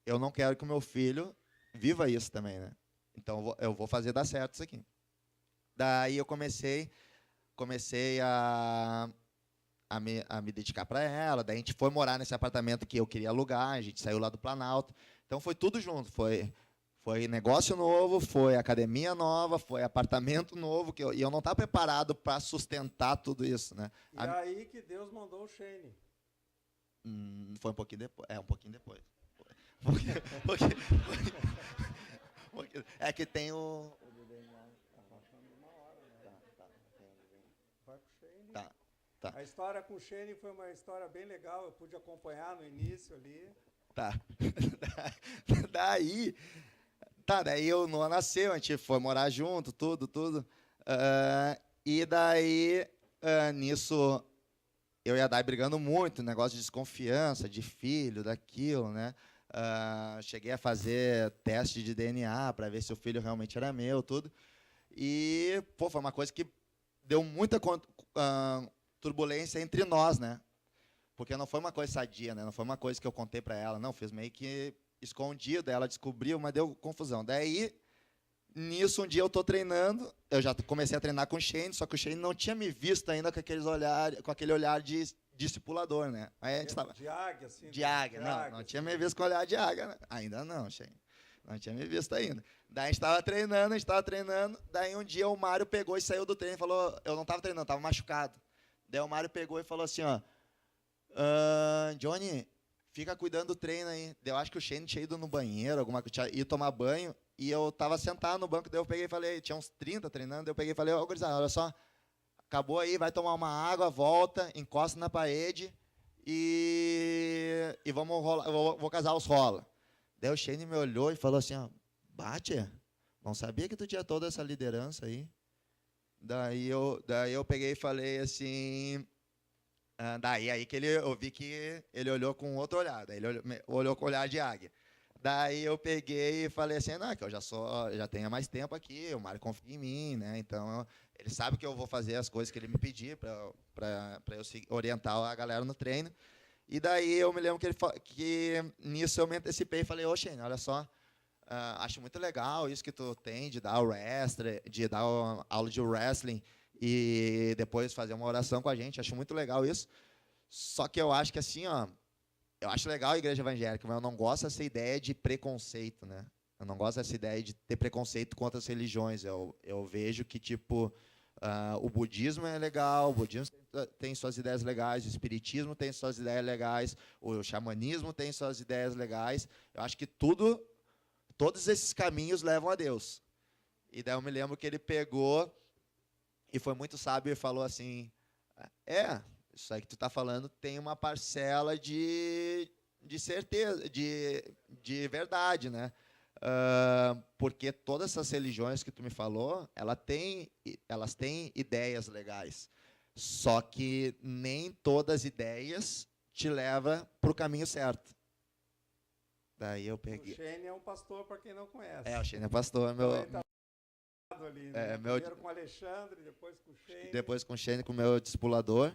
Eu não quero que o meu filho viva isso também, né? Então eu vou fazer dar certo isso aqui. Daí eu comecei a me dedicar para ela. Daí a gente foi morar nesse apartamento que eu queria alugar. A gente saiu lá do Planalto. Então foi tudo junto. Foi negócio novo, foi academia nova, foi apartamento novo. E eu não estava preparado para sustentar tudo isso, né? E aí que Deus mandou o Shane. Foi um pouquinho depois. Um pouquinho depois. É que tem o Vai pro Shane. Tá. A história com o Shane foi uma história bem legal, eu pude acompanhar no início ali. Tá. Daí o Noah nasceu, a gente foi morar junto, tudo. E daí, nisso, eu e a Dai brigando muito, negócio de desconfiança, de filho, daquilo, né? Cheguei a fazer teste de DNA para ver se o filho realmente era meu, tudo. E, foi uma coisa que deu muita turbulência entre nós, né? Porque não foi uma coisa sadia, né? Não foi uma coisa que eu contei para ela, não, fiz meio que escondido, ela descobriu, mas deu confusão. Daí, nisso, um dia eu estou treinando, eu já comecei a treinar com o Shane, só que o Shane não tinha me visto ainda com aquele olhar de discipulador, né? Aí a gente tava... De águia, assim. De águia, não assim. tinha me visto com olhar de águia, né? Ainda não, Shane. Não tinha me visto ainda. Daí a gente estava treinando, daí um dia o Mário pegou e saiu do treino e falou, eu não estava treinando, estava machucado. Daí o Mário pegou e falou assim, Johnny, fica cuidando do treino aí. Eu acho que o Shane tinha ido no banheiro, tinha ido tomar banho, e eu estava sentado no banco, daí eu peguei e falei, tinha uns 30 treinando, daí eu peguei e falei, gurizada, olha só, acabou aí, vai tomar uma água, volta, encosta na parede e vamos rolar, vou casar os rola. Daí o Shane me olhou e falou assim, bate, não sabia que tu tinha toda essa liderança aí. Daí eu peguei e falei assim, aí que eu vi que ele olhou com outro olhar, daí ele olhou com o olhar de águia. Daí eu peguei e falei assim, não, que eu já tenho mais tempo aqui, o Mário confia em mim, né? Então ele sabe que eu vou fazer as coisas que ele me pedir para eu orientar a galera no treino. E daí eu me lembro que nisso eu me antecipei e falei, Shane, olha só, acho muito legal isso que tu tem de dar aula de wrestling e depois fazer uma oração com a gente, acho muito legal isso. Só que eu acho que assim, eu acho legal a igreja evangélica, mas eu não gosto dessa ideia de preconceito, né? Eu não gosto dessa ideia de ter preconceito contra as religiões. Eu vejo que, o budismo é legal, o budismo tem suas ideias legais, o espiritismo tem suas ideias legais, o xamanismo tem suas ideias legais. Eu acho que todos esses caminhos levam a Deus. E daí eu me lembro que ele pegou e foi muito sábio e falou assim, isso aí que tu está falando tem uma parcela de certeza, de verdade, né? Porque todas essas religiões que tu me falou, elas têm ideias legais. Só que nem todas as ideias te levam para o caminho certo. Daí eu peguei. O Shane é um pastor, para quem não conhece. O Shane é pastor. Ali, né? Primeiro com o Alexandre, depois com o Shane. Depois com o Shane, com o meu discipulador,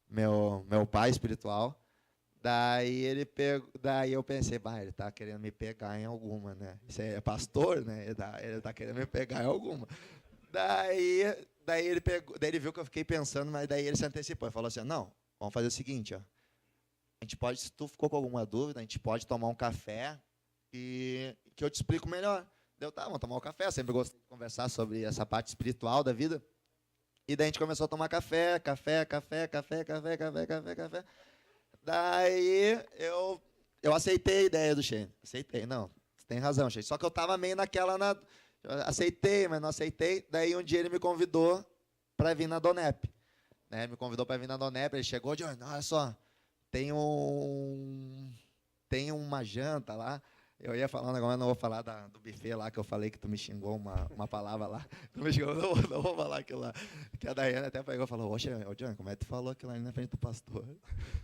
meu pai espiritual. Daí eu pensei, ele está querendo me pegar em alguma, né? Você é pastor, né? Ele tá querendo me pegar em alguma. Daí ele viu que eu fiquei pensando, mas daí ele se antecipou. Ele falou assim, não, vamos fazer o seguinte, a gente pode, se tu ficou com alguma dúvida, a gente pode tomar um café e que eu te explico melhor. Vamos tomar um café. Eu sempre gostei de conversar sobre essa parte espiritual da vida. E daí a gente começou a tomar café. Daí eu aceitei a ideia do Shane. Aceitei, não, você tem razão, Shane. Só que eu estava meio aceitei, mas não aceitei. Daí um dia ele me convidou para vir na Donep. Né? Ele me convidou para vir na Donep. Ele chegou de olha só, tem tem uma janta lá. Eu ia falar um negócio, mas não vou falar do buffet lá, que eu falei que tu me xingou uma palavra lá. Tu me xingou, não vou falar aquilo lá. Que a Daiane até pegou e falou, ô, John, como é que tu falou aquilo ali na frente do pastor?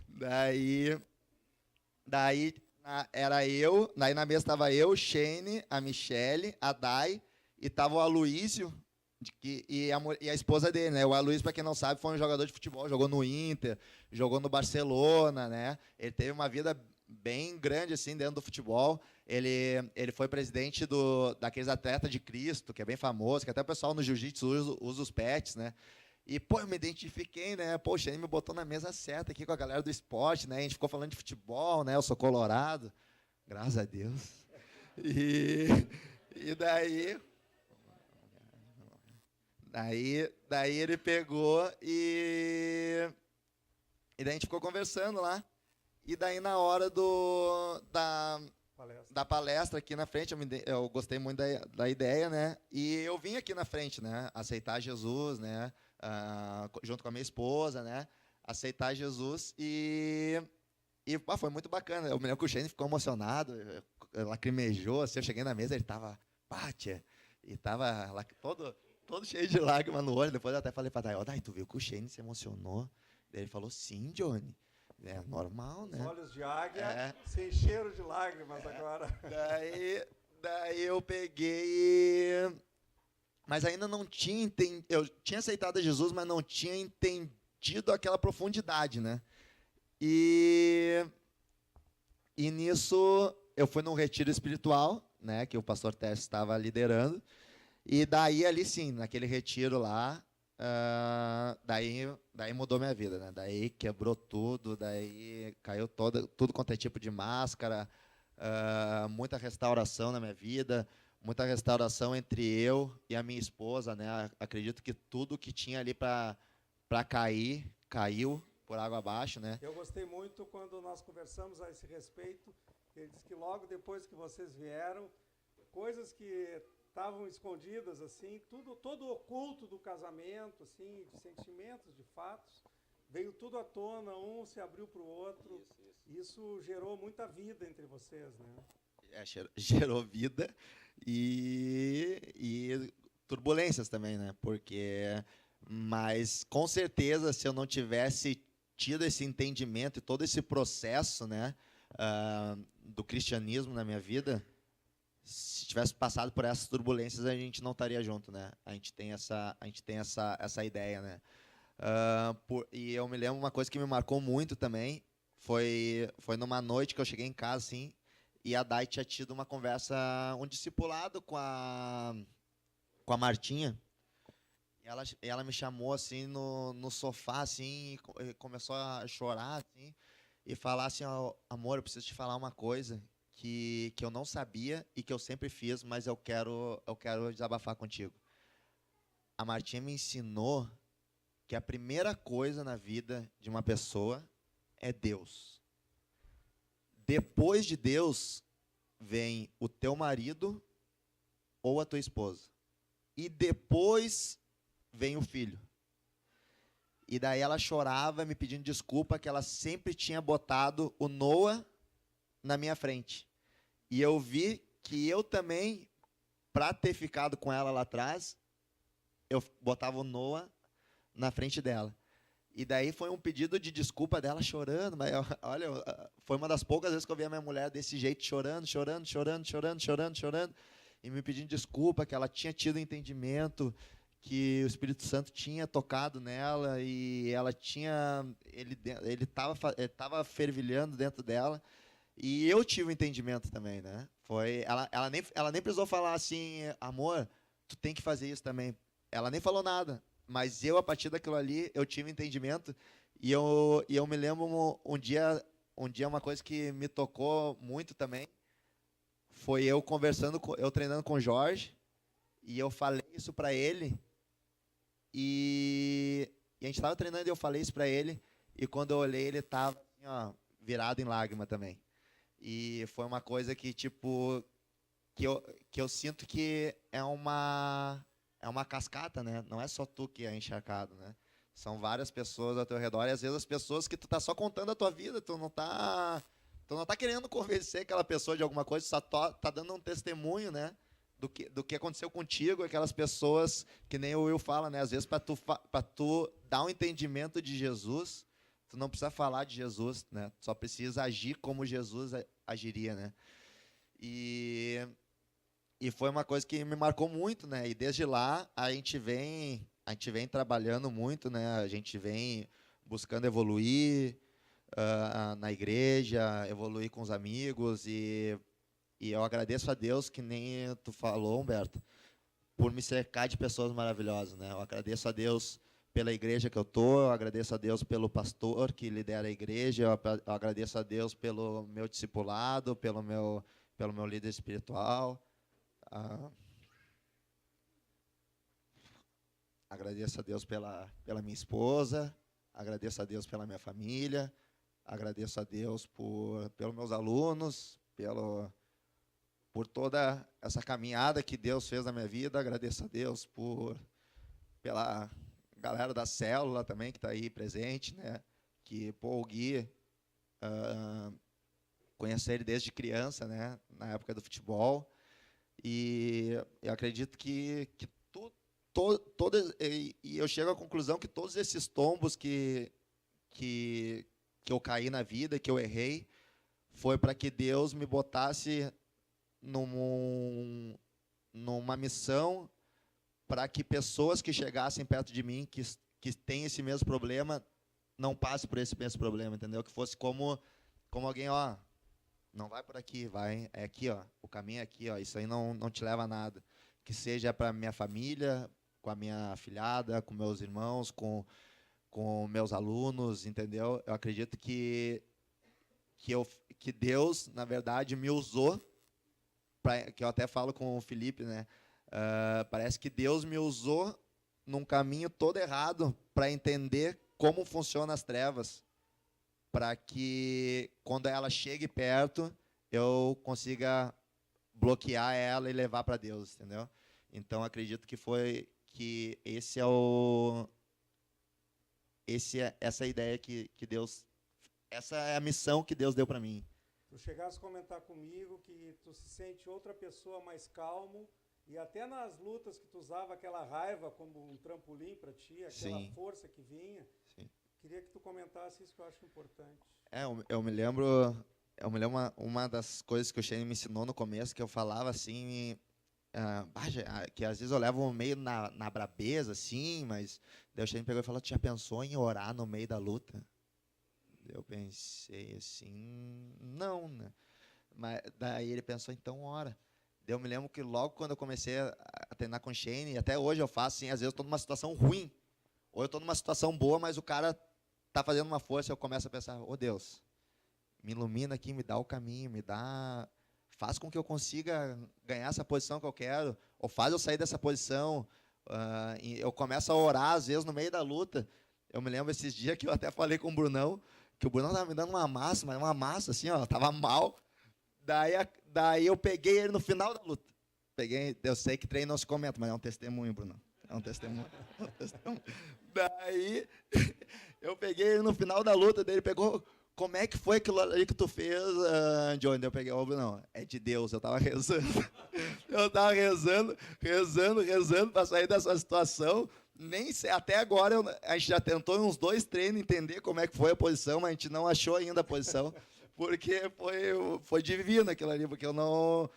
Daí era eu, daí na mesa estava eu, Shane, a Michele, a Dai, e estava o Aloísio, e a esposa dele, né? O Aloísio, para quem não sabe, foi um jogador de futebol, jogou no Inter, jogou no Barcelona, né? Ele teve uma vida bem grande assim dentro do futebol. Ele foi presidente daqueles atletas de Cristo, que é bem famoso, que até o pessoal no jiu-jitsu usa os pets, né? E, pô, eu me identifiquei, né? Poxa, ele me botou na mesa certa aqui com a galera do esporte, né? A gente ficou falando de futebol, né? Eu sou colorado, graças a Deus. E daí ele pegou e daí a gente ficou conversando lá. E daí na hora da palestra aqui na frente, eu gostei muito da ideia, né? E eu vim aqui na frente, né? Aceitar Jesus, né? Junto com a minha esposa, né? Aceitar Jesus e foi muito bacana. Eu me lembro que o Shane ficou emocionado, lacrimejou, assim, eu cheguei na mesa, ele estava, e estava todo cheio de lágrimas no olho. Depois eu até falei para Dai, tu viu que o Shane se emocionou? Daí ele falou, sim, Johnny. É normal, né? Os olhos de águia se encheram de lágrimas agora. Daí eu peguei mas ainda não tinha entendido. Eu tinha aceitado Jesus, mas não tinha entendido aquela profundidade, né? E nisso eu fui num retiro espiritual, né, que o pastor Tércio estava liderando. E daí ali sim, naquele retiro lá, daí mudou minha vida, né? Daí quebrou tudo, daí caiu tudo quanto é tipo de máscara, muita restauração na minha vida, muita restauração entre eu e a minha esposa, né? Acredito que tudo que tinha ali para cair, caiu por água abaixo, né? Eu gostei muito quando nós conversamos a esse respeito. Ele disse que logo depois que vocês vieram, coisas que estavam escondidas, assim, todo o oculto do casamento, assim, de sentimentos, de fatos, veio tudo à tona, um se abriu para o outro. Isso gerou muita vida entre vocês, né? Gerou vida e turbulências também, né? Mas com certeza, se eu não tivesse tido esse entendimento e todo esse processo, né, do cristianismo na minha vida, se tivesse passado por essas turbulências, a gente não estaria junto, né? A gente tem essa ideia, né? E eu me lembro uma coisa que me marcou muito também, foi numa noite que eu cheguei em casa, assim, e a Dai tinha tido uma conversa, um discipulado com a Martinha. E ela me chamou assim no sofá, assim, e começou a chorar, assim, e falar assim, amor, eu preciso te falar uma coisa que eu não sabia e que eu sempre fiz, mas eu quero desabafar contigo. A Martinha me ensinou que a primeira coisa na vida de uma pessoa é Deus. Depois de Deus, vem o teu marido ou a tua esposa. E depois vem o filho. E daí ela chorava, me pedindo desculpa, que ela sempre tinha botado o Noah na minha frente. E eu vi que eu também, para ter ficado com ela lá atrás, eu botava o Noah na frente dela. E daí foi um pedido de desculpa dela chorando, mas olha, foi uma das poucas vezes que eu vi a minha mulher desse jeito, chorando, e me pedindo desculpa, que ela tinha tido entendimento, que o Espírito Santo tinha tocado nela e ele estava fervilhando dentro dela. E eu tive um entendimento também, né? Ela nem precisou falar assim, amor, tu tem que fazer isso também. Ela nem falou nada. Mas eu, a partir daquilo ali, eu tive entendimento. E eu me lembro um dia uma coisa que me tocou muito também. Foi eu treinando com o Jorge. E eu falei isso para ele. E a gente estava treinando e eu falei isso para ele. E quando eu olhei, ele estava assim, virado em lágrima também. E foi uma coisa que, tipo, que eu sinto que é uma cascata, né? Não é só tu que é encharcado, né? São várias pessoas ao teu redor. E às vezes as pessoas que tu tá só contando a tua vida, tu Tu não está querendo convencer aquela pessoa de alguma coisa, só tá dando um testemunho, né? Do que aconteceu contigo, aquelas pessoas, que nem o Will fala, né? Às vezes, para tu dar um entendimento de Jesus, tu não precisa falar de Jesus, né? Tu só precisa agir como Jesus agiria, né? E foi uma coisa que me marcou muito, né? E desde lá a gente vem trabalhando muito, né? A gente vem buscando evoluir na igreja, evoluir com os amigos e eu agradeço a Deus, que nem tu falou, Humberto, por me cercar de pessoas maravilhosas, né? Eu agradeço a Deus pela igreja que eu tô, eu agradeço a Deus pelo pastor que lidera a igreja, eu agradeço a Deus pelo meu discipulado, pelo meu líder espiritual. Agradeço a Deus pela minha esposa, agradeço a Deus pela minha família, agradeço a Deus pelos meus alunos, por toda essa caminhada que Deus fez na minha vida. Agradeço a Deus pela galera da célula também que está aí presente, né? Que o Gui, conheci ele desde criança, né? Na época do futebol, e eu acredito que eu chego à conclusão que todos esses tombos que eu caí na vida, que eu errei, foi para que Deus me botasse numa missão, para que pessoas que chegassem perto de mim, que têm esse mesmo problema, não passem por esse mesmo problema, entendeu? Que fosse como alguém, ó, não vai por aqui, vai, é aqui, ó, o caminho é aqui, ó, isso aí não te leva a nada. Que seja para minha família, com a minha afilhada, com meus irmãos, com meus alunos, entendeu? Eu acredito que Deus, na verdade, me usou, que eu até falo com o Felipe, né? Parece que Deus me usou num caminho todo errado para entender como funcionam as trevas, para que, quando ela chegue perto, eu consiga bloquear ela e levar para Deus, entendeu? Então, acredito que essa ideia que Deus, essa é a missão que Deus deu para mim. Tu chegaste a comentar comigo que tu se sente outra pessoa mais calmo, e até nas lutas que tu usava aquela raiva como um trampolim para ti, aquela Sim. força que vinha. Sim. Queria que tu comentasse isso, que eu acho importante. Eu me lembro uma das coisas que o Shane me ensinou no começo, que eu falava assim, que às vezes eu levo meio na brabeza, assim, mas daí o Shane pegou e falou: tu já pensou em orar no meio da luta? Eu pensei assim, não, né? Mas daí ele pensou, então ora. Daí eu me lembro que logo quando eu comecei a treinar com o Shane, e até hoje eu faço assim, às vezes eu estou numa situação ruim, ou eu estou numa situação boa, mas o cara está fazendo uma força, eu começo a pensar, ô Deus, me ilumina aqui, me dá o caminho, faz com que eu consiga ganhar essa posição que eu quero, ou faz eu sair dessa posição. Eu começo a orar, às vezes, no meio da luta. Eu me lembro esses dias que eu até falei com o Brunão, que o Brunão estava me dando uma massa, assim, ó, estava mal. Daí eu peguei ele no final da luta. Eu sei que treino não se comenta, mas é um testemunho, Brunão. É um testemunho. Daí eu peguei ele no final da luta, daí ele pegou: como é que foi aquilo ali que tu fez, Johnny? Eu peguei, não, é de Deus, eu estava rezando. Eu estava rezando para sair dessa situação. Nem sei, até agora a gente já tentou em uns 2 treinos entender como é que foi a posição, mas a gente não achou ainda a posição, porque foi divino aquilo ali, porque eu não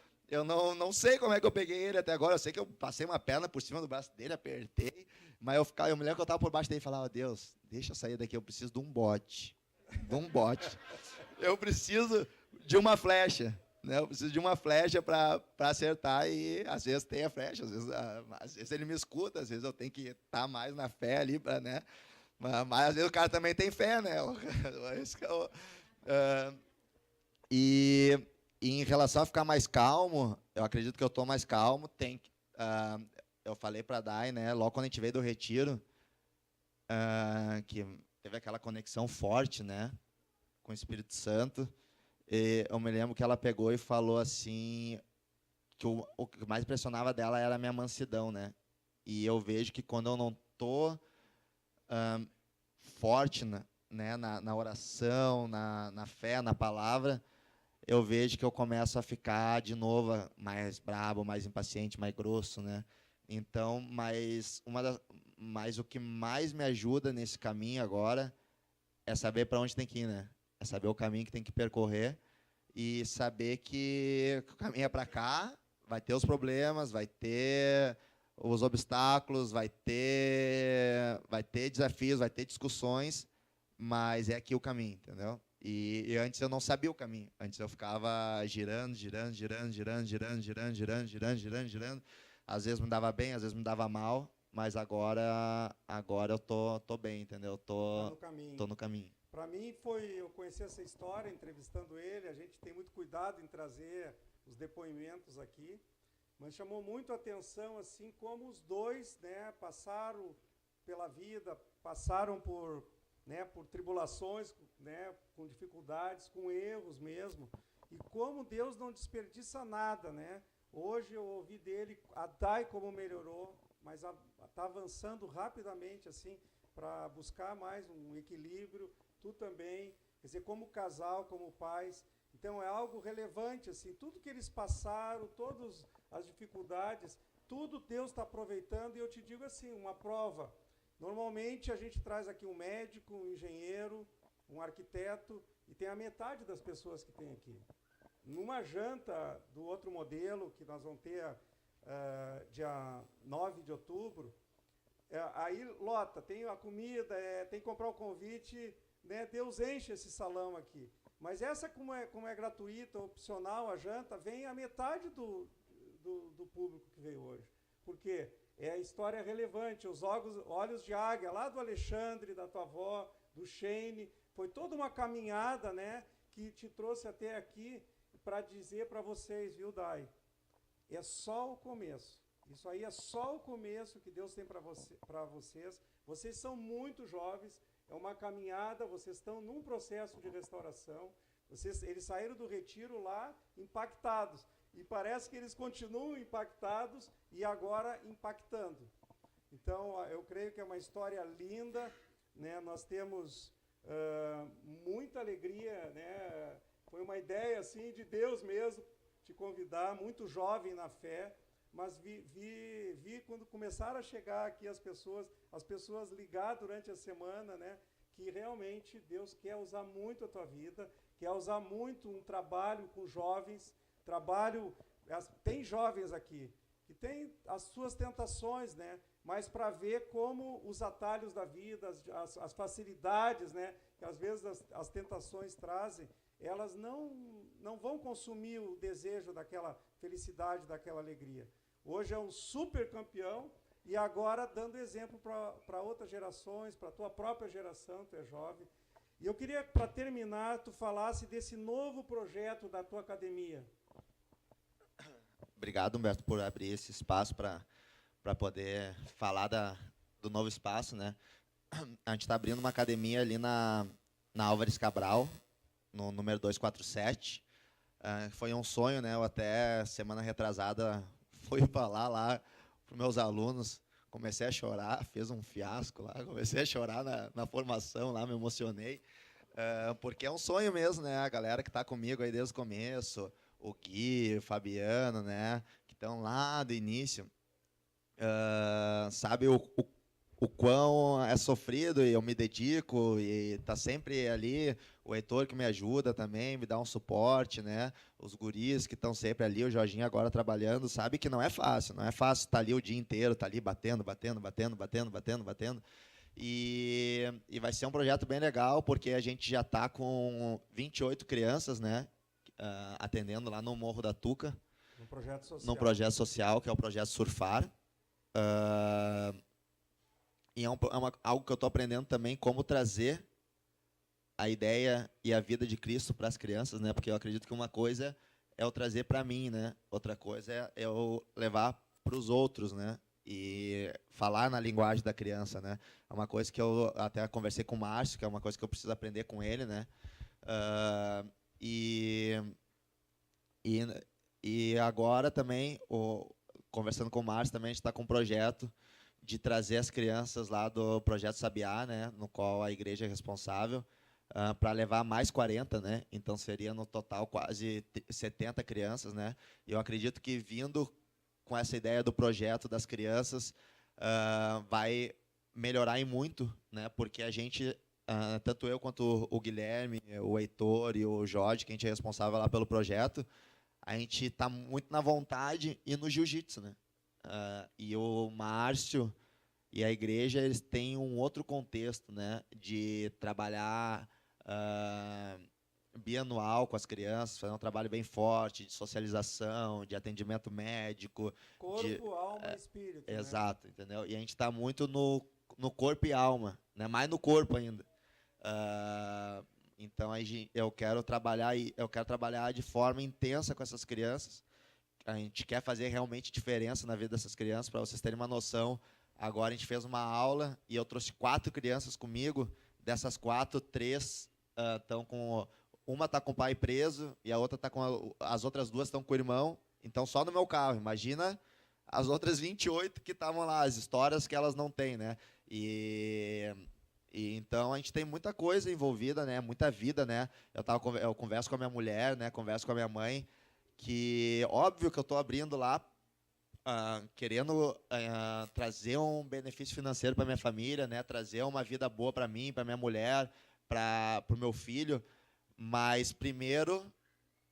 sei como é que eu peguei ele até agora. Eu sei que eu passei uma perna por cima do braço dele, apertei, mas eu me lembro que eu estava por baixo dele e falava: Deus, deixa eu sair daqui, eu preciso de um bote. Eu preciso de uma flecha, né? Eu preciso de uma flecha para acertar, e às vezes tem a flecha, às vezes ele me escuta, às vezes eu tenho que estar mais na fé ali, né? Mas às vezes o cara também tem fé, né? E em relação a ficar mais calmo, eu acredito que eu estou mais calmo. Eu falei para a Dai, né? Logo quando a gente veio do retiro, que teve aquela conexão forte, né, com o Espírito Santo. E eu me lembro que ela pegou e falou assim, que o que mais impressionava dela era a minha mansidão, né? E eu vejo que quando eu não estou forte, né, na oração, na fé, na palavra, eu vejo que eu começo a ficar de novo mais brabo, mais impaciente, mais grosso, né? Então, mas o que mais me ajuda nesse caminho agora é saber para onde tem que ir, né? É saber o caminho que tem que percorrer e saber que o caminho é para cá, vai ter os problemas, vai ter os obstáculos, vai ter desafios, vai ter discussões, mas é aqui o caminho, entendeu? E antes eu não sabia o caminho. Antes eu ficava girando. Às vezes me dava bem, às vezes me dava mal, mas agora eu tô bem, entendeu? Tá no caminho. Tô no caminho. Para mim eu conheci essa história entrevistando ele, a gente tem muito cuidado em trazer os depoimentos aqui, mas chamou muito a atenção assim como os dois, né, passaram pela vida, passaram por tribulações, né, com dificuldades, com erros mesmo, e como Deus não desperdiça nada, né? Hoje eu ouvi dele a Dai como melhorou, mas está avançando rapidamente assim para buscar mais um equilíbrio. Tu também, quer dizer, como casal, como pais. Então é algo relevante assim. Tudo que eles passaram, todas as dificuldades, tudo Deus está aproveitando. E eu te digo assim, uma prova. Normalmente a gente traz aqui um médico, um engenheiro, um arquiteto e tem a metade das pessoas que tem aqui. Numa janta do outro modelo, que nós vamos ter dia 9 de outubro, aí lota, tem a comida, tem que comprar o convite, né, Deus enche esse salão aqui. Mas essa, como é gratuita, opcional, a janta, vem a metade do público que veio hoje. Por quê? É a história relevante, os olhos de águia, lá do Alexandre, da tua avó, do Shane, foi toda uma caminhada, né, que te trouxe até aqui para dizer para vocês, viu, Dai? É só o começo. Isso aí é só o começo que Deus tem para vocês. Vocês são muito jovens, é uma caminhada, vocês estão num processo de restauração. Eles saíram do retiro lá impactados. E parece que eles continuam impactados e agora impactando. Então, eu creio que é uma história linda, né? Nós temos muita alegria, né? Foi uma ideia assim de Deus mesmo te convidar, muito jovem na fé, mas vi quando começaram a chegar aqui as pessoas ligar durante a semana, né? Que realmente Deus quer usar muito a tua vida, quer usar muito um trabalho com jovens. Tem jovens aqui que têm as suas tentações, né? Mas para ver como os atalhos da vida, as facilidades, né? Que às vezes as tentações trazem, elas não vão consumir o desejo daquela felicidade, daquela alegria. Hoje é um super campeão e agora dando exemplo para outras gerações, para a tua própria geração, tu é jovem. E eu queria, para terminar, tu falasse desse novo projeto da tua academia. Obrigado, Humberto, por abrir esse espaço para poder falar do novo espaço, né? A gente está abrindo uma academia ali na Álvares Cabral, no número 247. Foi um sonho, né? Eu até semana retrasada fui falar lá para os meus alunos, comecei a chorar, fez um fiasco lá, comecei a chorar na formação lá, me emocionei, porque é um sonho mesmo, né? A galera que está comigo aí desde o começo, o Gui, o Fabiano, né? Que estão lá do início, sabe o quão é sofrido e eu me dedico e tá sempre ali, o Heitor que me ajuda também, me dá um suporte, né? Os guris que estão sempre ali, o Jorginho agora trabalhando, sabe que não é fácil estar ali o dia inteiro, tá ali batendo. E vai ser um projeto bem legal, porque a gente já está com 28 crianças, né? Atendendo lá no Morro da Tuca, Um projeto social. num projeto social, que é o projeto Surfar. E algo que eu estou aprendendo também, como trazer a ideia e a vida de Cristo para as crianças, né? Porque eu acredito que uma coisa é eu trazer para mim, né? Outra coisa é eu levar para os outros, né? E falar na linguagem da criança, né? É uma coisa que eu até conversei com o Márcio, que é uma coisa que eu preciso aprender com ele, né? E agora também, conversando com o Márcio, também a gente está com um projeto de trazer as crianças lá do Projeto Sabiá, né, no qual a igreja é responsável, para levar mais 40, né? Então seria no total quase 70 crianças, né? Eu acredito que vindo com essa ideia do projeto das crianças vai melhorar em muito, né? Porque a gente, tanto eu quanto o Guilherme, o Heitor e o Jorge, que a gente é responsável lá pelo projeto, a gente está muito na vontade e no jiu-jitsu, né? E o Márcio e a igreja, eles têm um outro contexto, né? De trabalhar bianual com as crianças, fazer um trabalho bem forte de socialização, de atendimento médico. Corpo, alma e espírito. Exato, entendeu? E a gente está muito no corpo e alma, né? Mais no corpo ainda. Então eu quero trabalhar de forma intensa com essas crianças. A gente quer fazer realmente diferença na vida dessas crianças. Para vocês terem uma noção, agora a gente fez uma aula e eu trouxe 4 crianças comigo. Dessas 4, 3 estão com... Uma está com o pai preso e a outra está com... As outras 2 estão com o irmão. Então, só no meu carro. Imagina as outras 28 que estavam lá, as histórias que elas não têm, né? E então a gente tem muita coisa envolvida, né? Muita vida, né? Eu converso com a minha mulher, né? Converso com a minha mãe, que óbvio que eu estou abrindo lá, querendo trazer um benefício financeiro para minha família, né? Trazer uma vida boa para mim, para minha mulher, para o meu filho, mas primeiro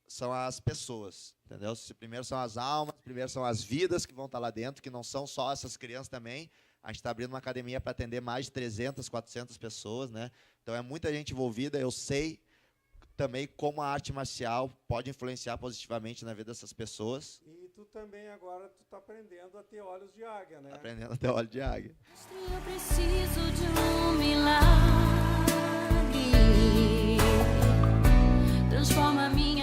são as pessoas, entendeu? Primeiro são as almas, primeiro são as vidas que vão estar lá dentro, que não são só essas crianças também. A gente está abrindo uma academia para atender mais de 300, 400 pessoas, né? Então é muita gente envolvida. Eu sei também como a arte marcial pode influenciar positivamente na vida dessas pessoas. E tu também agora tu está aprendendo a ter olhos de águia, né? Aprendendo a ter olho de águia. Eu preciso de um milagre. Transforma minha